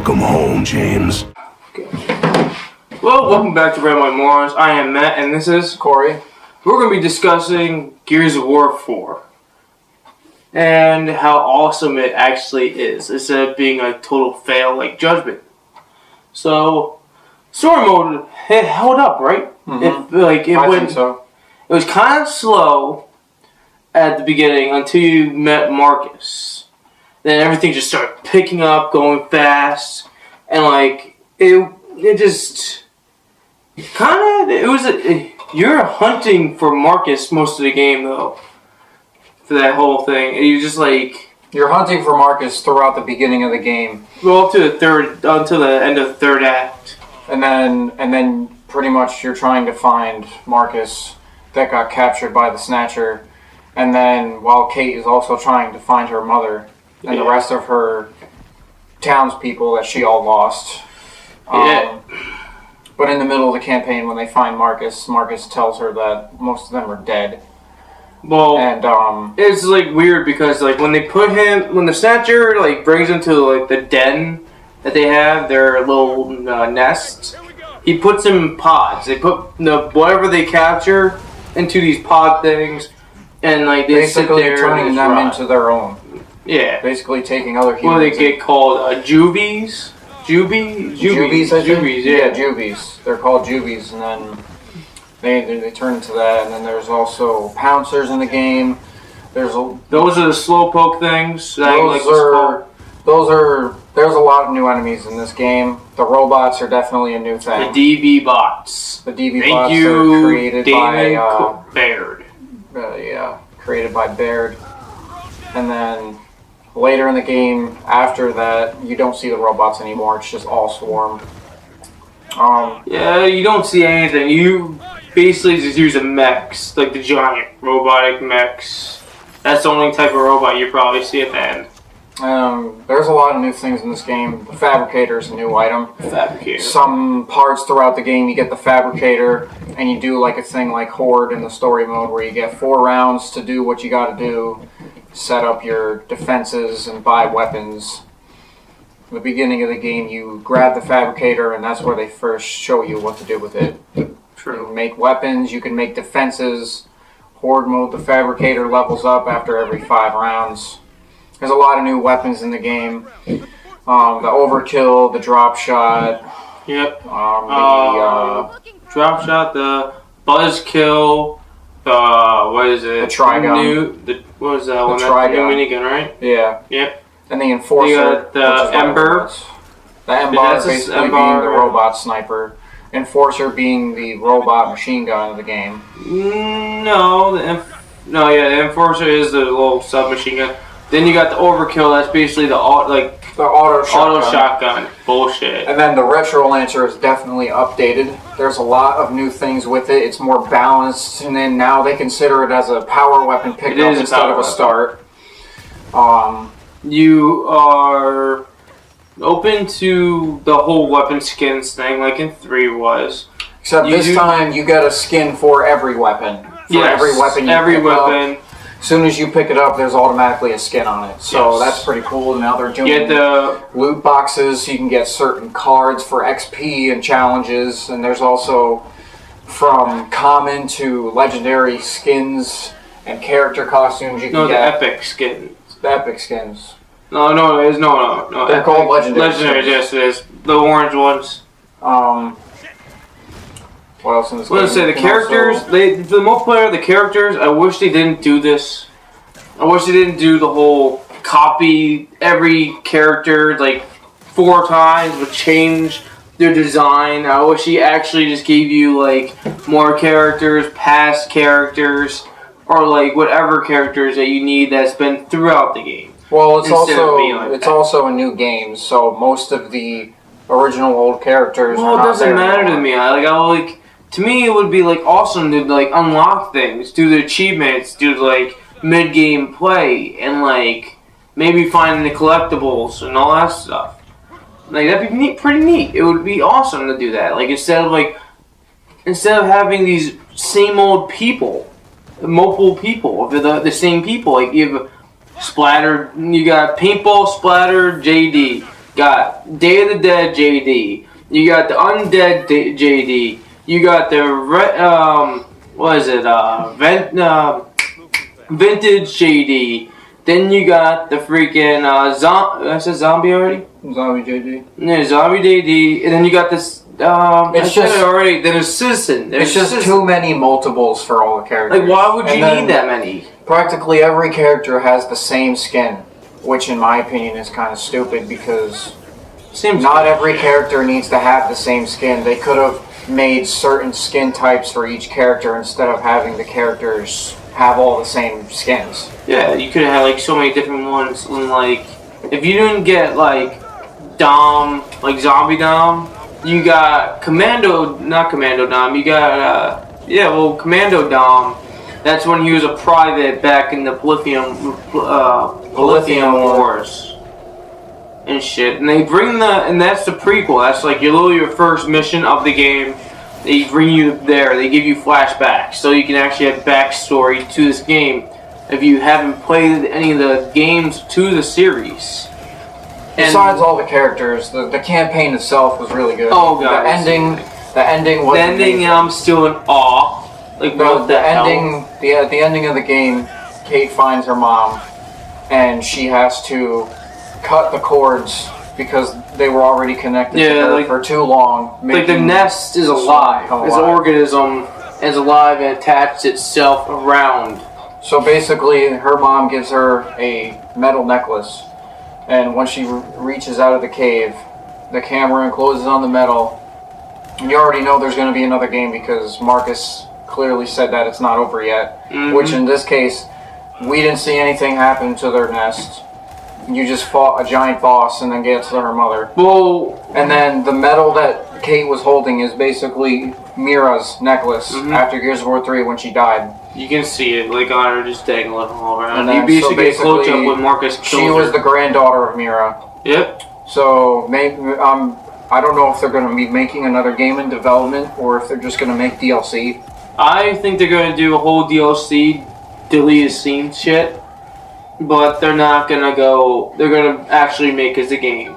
Welcome home, James. Okay. Well, welcome back to Red White Morons. I am Matt, and this is Corey. We're going to be discussing Gears of War 4 and how awesome it actually is, instead of being a total fail like Judgment. So, story mode, it held up, right? Mm-hmm. I think so. It was kind of slow at the beginning until you met Marcus. Then everything just started picking up, going fast, and it just kind of you're hunting for Marcus most of the game though, for that whole thing, and you just you're hunting for Marcus throughout the beginning of the game. Well, up to until the end of the third act, and then pretty much you're trying to find Marcus that got captured by the Snatcher, and then while Kate is also trying to find her mother and the rest of her townspeople that she all lost. But in the middle of the campaign, when they find Marcus tells her that most of them are dead. Well, and it's weird because when the Snatcher brings him to the den that they have, their little nest, he puts them in pods. They put whatever they capture into these pod things, and they basically sit there turning them into their own. Yeah, basically taking other humans. What do they get called? Jubies? Jubies, I think? Jubies, yeah, Jubies. They're called Jubies, and then they turn into that. And then there's also pouncers in the game. Those are the slowpoke things. There's a lot of new enemies in this game. The robots are definitely a new thing. The DB bots. The DB bots are created by Baird. Created by Baird. And then later in the game, after that, you don't see the robots anymore. It's just all swarm. You don't see anything. You basically just use a mechs, like the giant robotic mechs. That's the only type of robot you probably see at the end. There's a lot of new things in this game. The Fabricator is a new item. Fabricator. Some parts throughout the game, you get the Fabricator, and you do a thing like Horde in the story mode, where you get 4 rounds to do what you got to do. Set up your defenses and buy weapons. In the beginning of the game, you grab the Fabricator, and that's where they first show you what to do with it. True. You can make weapons, you can make defenses. Horde mode, the Fabricator levels up after every 5 rounds. There's a lot of new weapons in the game. The Overkill, the Drop Shot. Yep. Drop Shot, the Buzzkill. What is it? The Trigun. What was that one? The Trigun. New minigun, right? Yeah. Yep. And the Enforcer. You got the Ember. The Ember basically being the robot sniper. Enforcer being the robot machine gun of the game. The Enforcer is the little submachine gun. Then you got the Overkill. That's basically the auto shotgun. Bullshit. And then the Retro Lancer is definitely updated. There's a lot of new things with it. It's more balanced, and then now they consider it as a power weapon pickup instead of a start. You are open to the whole weapon skins thing, like in 3 was. Except this time you get a skin for every weapon. Every weapon you pick up. As soon as you pick it up, there's automatically a skin on it. So that's pretty cool. Now they're doing loot boxes, so you can get certain cards for XP and challenges. And there's also from common to legendary skins and character costumes you can get. The epic skins. The epic skins. No. They're called legendary. Legendary, yes, it is. The orange ones. What else in this game? I was going to say, the characters, the multiplayer, the characters, I wish they didn't do this. I wish they didn't do the whole copy every character 4 times, but change their design. I wish he actually just gave you more characters, past characters, or whatever characters that you need that's been throughout the game. Well, it's also a new game, so most of the original old characters are not there. Well, it doesn't matter to me. To me, it would be awesome to unlock things, do the achievements, do mid-game play, and maybe find the collectibles and all that stuff. That'd be pretty neat. It would be awesome to do that. Instead of having these same old people, multiple people, the same people. You have Splatter, you got Paintball, Splatter, JD. got Day of the Dead JD. You got the Undead JD. You got the Vintage JD. Then you got the freaking I said zombie already. Zombie JD. Yeah, zombie JD. And then you got this. It's just already. There's Citizen. It's just too many multiples for all the characters. Like, why would you need that many? Practically every character has the same skin, which in my opinion is kind of stupid because not every character needs to have the same skin. They could have made certain skin types for each character instead of having the characters have all the same skins. Yeah, you could have had like so many different ones. And like, if you didn't get like Dom, like Zombie Dom, you got not Commando Dom. You got Commando Dom. That's when he was a private back in the Polythium Wars and shit. And they bring and that's the prequel. That's like your first mission of the game. They bring you there. They give you flashbacks, so you can actually have backstory to this game if you haven't played any of the games to the series. Besides all the characters, the campaign itself was really good. Oh god, the ending was amazing. I'm still in awe. Like the ending of the game, Kate finds her mom, and she has to cut the cords because they were already connected to her for too long. Like the nest is alive. This organism is alive and attached itself around. So basically, her mom gives her a metal necklace, and when she reaches out of the cave, the camera encloses on the metal. And you already know there's going to be another game because Marcus clearly said that it's not over yet. Mm-hmm. Which in this case, we didn't see anything happen to their nest. You just fought a giant boss and then get to her mother. Well, and then the medal that Kate was holding is basically Mira's necklace after Gears of War 3 when she died. You can see it, like on her just dangling all around. And you basically get close up with Marcus. She was the granddaughter of Mira. Yep. So maybe I don't know if they're going to be making another game in development or if they're just going to make DLC. I think they're going to do a whole DLC, deleted scene shit. But they're not gonna go. They're gonna actually make it a game.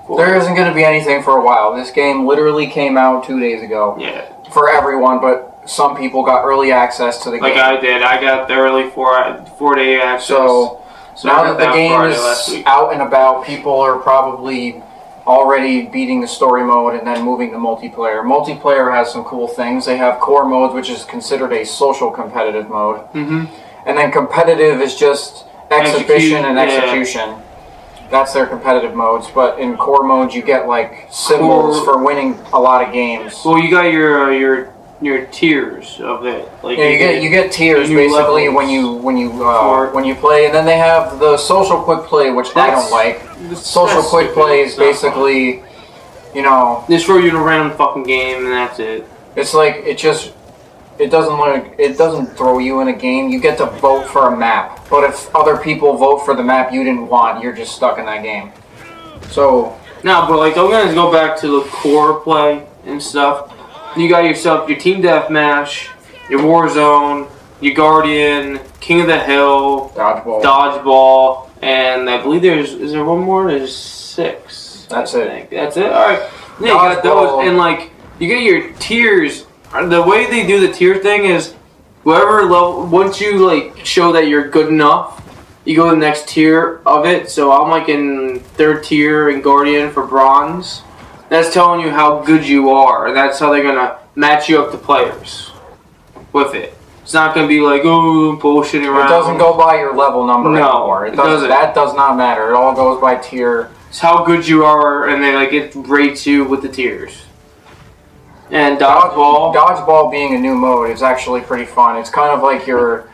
There isn't gonna be anything for a while. This game literally came out 2 days ago. Yeah. For everyone, but some people got early access to the game. Like I did. I got the early 4-day access. So now that the game is out and about, people are probably already beating the story mode and then moving to multiplayer. Multiplayer has some cool things. They have core modes, which is considered a social competitive mode. Mm-hmm. And then competitive is just exhibition and execution. Yeah. That's their competitive modes, but in core modes you get like symbols for winning a lot of games. Well, you got your tiers of it. Like you get tiers basically when you play, and then they have the social quick play, which I don't like. Social quick play is basically, just throw you in a random fucking game and that's it. It's like it doesn't throw you in a game. You get to vote for a map. But if other people vote for the map you didn't want, you're just stuck in that game. So no, but like I'm gonna go back to the core play and stuff. You got yourself your Team Deathmatch, your Warzone, your Guardian, King of the Hill, Dodgeball, and I believe is there one more? There's 6. That's it. That's it. All right. Yeah, you got those, and like you get your tiers. The way they do the tier thing is, whatever level, once you like show that you're good enough, you go to the next tier of it. So I'm like in 3rd tier in Guardian for bronze. That's telling you how good you are, and that's how they're gonna match you up to players with it. It's not gonna be like bullshitting around. It doesn't go by your level number anymore. It doesn't. That does not matter. It all goes by tier. It's how good you are, and they like it rates you with the tiers. And Dodgeball being a new mode is actually pretty fun. It's kind of like your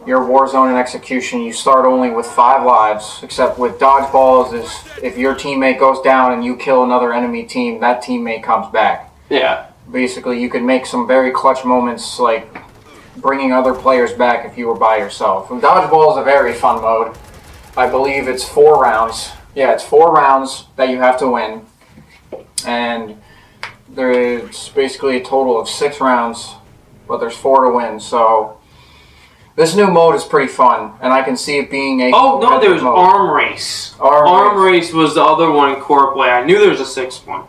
Warzone and Execution. You start only with 5 lives, except with Dodgeballs is if your teammate goes down and you kill another enemy team, that teammate comes back. Yeah. Basically, you can make some very clutch moments like bringing other players back if you were by yourself. Dodgeball is a very fun mode. I believe it's 4 rounds. Yeah, it's 4 rounds that you have to win. And there's basically a total of 6 rounds, but there's 4 to win. So This new mode is pretty fun, and I can see it being a. Oh no, there was mode. Arm Race. Arm Race was the other one in core play. I knew there was a sixth one.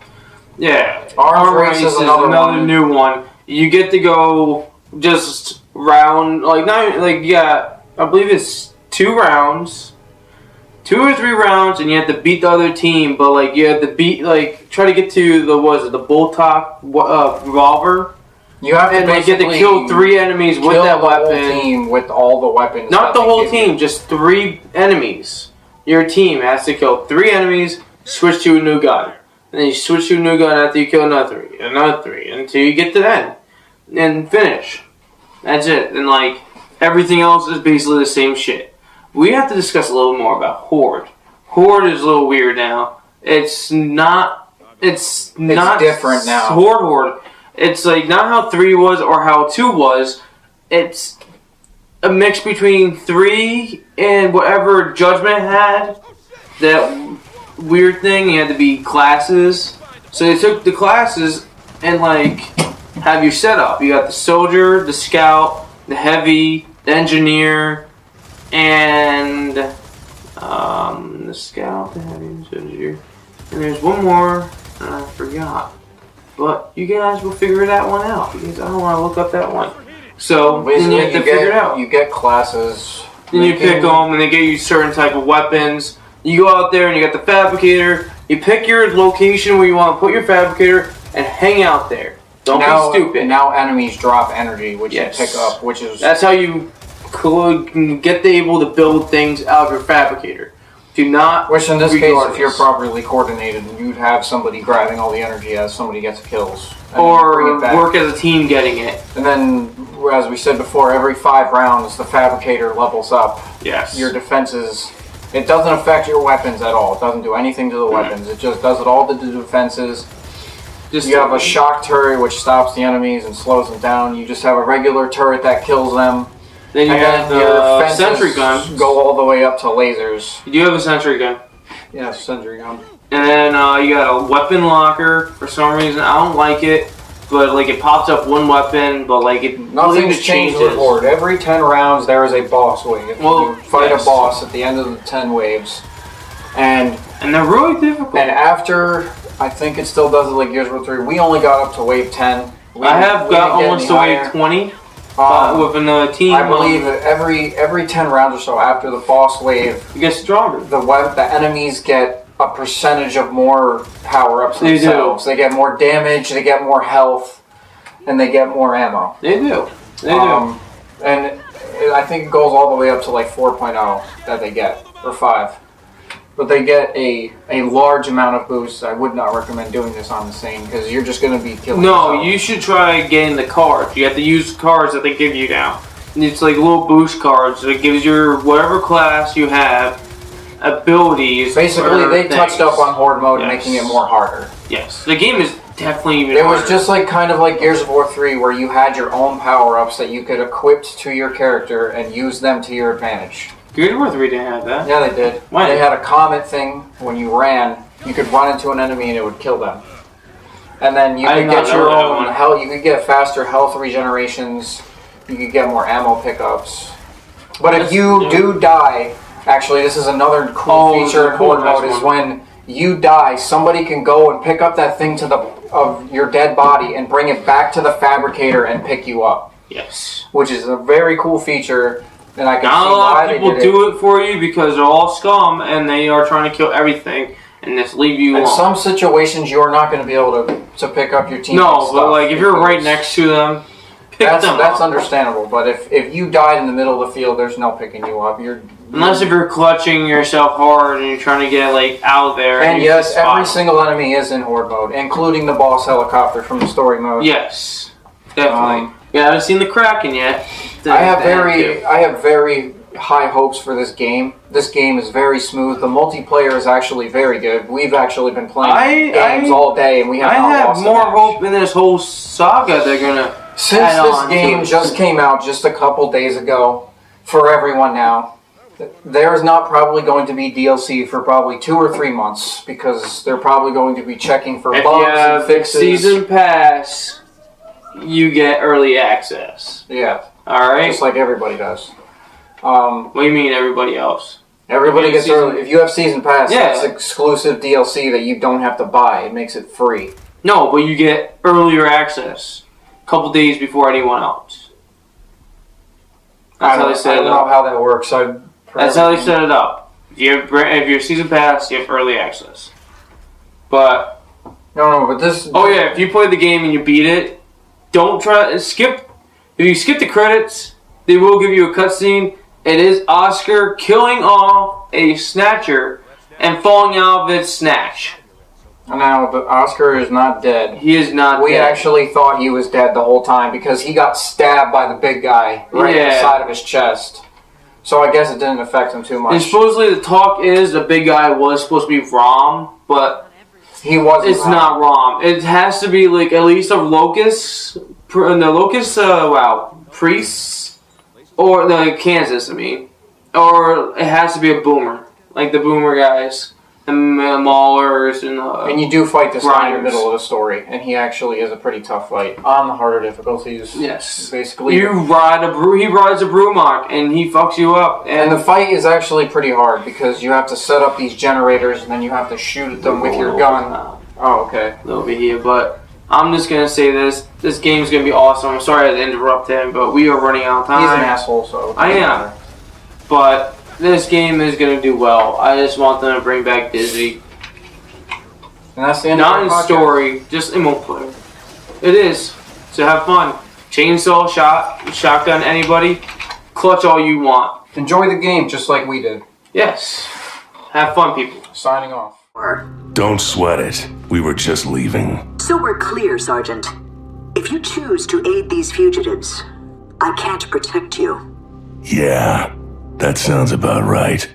Yeah, Arm Race is another new one. You get to go just round I believe it's 2 rounds, 2 or 3 rounds, and you have to beat the other team. But like you have to beat try to get to the bolt top revolver. You have to get to kill 3 enemies with that weapon. The whole team with all the weapons. Not the whole team, just 3 enemies. Your team has to kill 3 enemies, switch to a new gun. And then you switch to a new gun after you kill another 3, until you get to the end. And finish. That's it. And everything else is basically the same shit. We have to discuss a little more about Horde. Horde is a little weird now. It's different now. Horde. It's not how 3 was or how 2 was. It's a mix between 3 and whatever Judgment had. That weird thing, you had to be classes. So they took the classes and have you set up. You got the soldier, the scout, the heavy, the engineer, and the scout, the heavy, the soldier. And there's one more, and I forgot. But you guys will figure that one out because I don't want to look up that one. So then you have to figure it out. You get classes. Then you pick them, and they give you certain type of weapons. You go out there and you got the fabricator. You pick your location where you want to put your fabricator and hang out there. Don't be stupid. Now enemies drop energy, which you pick up, which is... That's how you get able to build things out of your fabricator. Do not... Which in this case, if you're properly coordinated, you'd have somebody grabbing all the energy as somebody gets kills. Or work as a team getting it. And then, as we said before, every 5 rounds, the fabricator levels up. Yes. Your defenses... It doesn't affect your weapons at all. It doesn't do anything to the weapons. It just does it all to the defenses. You have a shock turret which stops the enemies and slows them down. You just have a regular turret that kills them. Then you have the sentry gun. Go all the way up to lasers. You do have a sentry gun. Yeah, sentry gun. And then you got a weapon locker. For some reason, I don't like it. But it pops up one weapon, but nothing's changed with Horde. Every 10 rounds there is a boss wave. You fight a boss at the end of the 10 waves, and they're really difficult. And after, I think it still does it like Gears of War 3. We only got up to wave 10. I have got almost to wave 20 with another team. I believe that every 10 rounds or so after the boss wave, you get stronger. The enemies get a percentage of more power-ups themselves. They get more damage, they get more health, and they get more ammo. They do. And I think it goes all the way up to 4.0 that they get, or 5. But they get a large amount of boosts. I would not recommend doing this on the same because you're just going to be killing yourself. You should try getting the cards. You have to use cards that they give you now. It's little boost cards. It gives your whatever class you have abilities. Basically, they touched up on Horde mode, making it more harder. Yes, the game is definitely even harder. It was just kind of like Gears of War 3, where you had your own power-ups that you could equip to your character and use them to your advantage. Gears of War 3 didn't have that. Yeah, they did. Why? They had a comet thing. When you ran, you could run into an enemy and it would kill them. And then you could get your own health. You could get faster health regenerations. You could get more ammo pickups. But if you do die... Actually, this is another cool feature in Horde mode, is when you die, somebody can go and pick up that thing of your dead body and bring it back to the fabricator and pick you up. Yes. Which is a very cool feature, and I can see why a lot of people do it for you because they're all scum and they are trying to kill everything and just leave you alone. In some situations, you're not going to be able to pick up your team. No, but if you're right next to them, that's understandable. But if you died in the middle of the field, there's no picking you up. Unless if you're clutching yourself hard and you're trying to get out there. And yes, every single enemy is in Horde mode, including the boss helicopter from the story mode. Yes, definitely. I haven't seen the Kraken yet. I have very high hopes for this game. This game is very smooth. The multiplayer is actually very good. We've actually been playing games all day, and we have not lost. I have more hope in this whole saga they're gonna. Since this game just came out just a couple days ago, for everyone now, there's not probably going to be DLC for probably 2 or 3 months because they're probably going to be checking for bugs and fixes. Season Pass, you get early access. Yeah. Alright? Just like everybody does. What do you mean everybody else? Everybody gets early. If you have Season Pass, yeah. it's exclusive DLC that you don't have to buy. It makes it free. No, but you get earlier access. A couple days before anyone else. That's how they set it up. I don't know how that works. That's how they set it up. If you're Season Pass, you have early access. But... No, but this... Oh yeah, if you play the game and you beat it, don't try... Skip... If you skip the credits, they will give you a cutscene. It is Oscar killing off a snatcher and falling out of its snatch. Now, but Oscar is not dead. He is not dead. We actually thought he was dead the whole time because he got stabbed by the big guy right in the side of his chest. So I guess it didn't affect him too much. And supposedly the talk is the big guy was supposed to be Rom, but he wasn't. It's not Rom. It has to be like at least a Locust, priests, or the Kansas. I mean, or it has to be a Boomer, like the Boomer guys. The Maulers and you do fight this guy in the middle of the story, and he actually is a pretty tough fight on the harder difficulties. Yes, basically. He rides a Brumok, and he fucks you up. And the fight is actually pretty hard because you have to set up these generators, and then you have to shoot at them with your gun. Oh, okay. Over here, but I'm just gonna say this: this game's gonna be awesome. I'm sorry I had to interrupt him, but we are running out of time. He's an asshole, so I am, but. This game is going to do well. I just want them to bring back Disney. And that's the end Not of in the podcast. story, just in multiplayer. It is. So have fun. Chainsaw, shotgun, anybody. Clutch all you want. Enjoy the game just like we did. Yes. Have fun, people. Signing off. Don't sweat it. We were just leaving. So we're clear, Sergeant. If you choose to aid these fugitives, I can't protect you. Yeah. That sounds about right.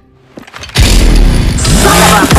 Son of a...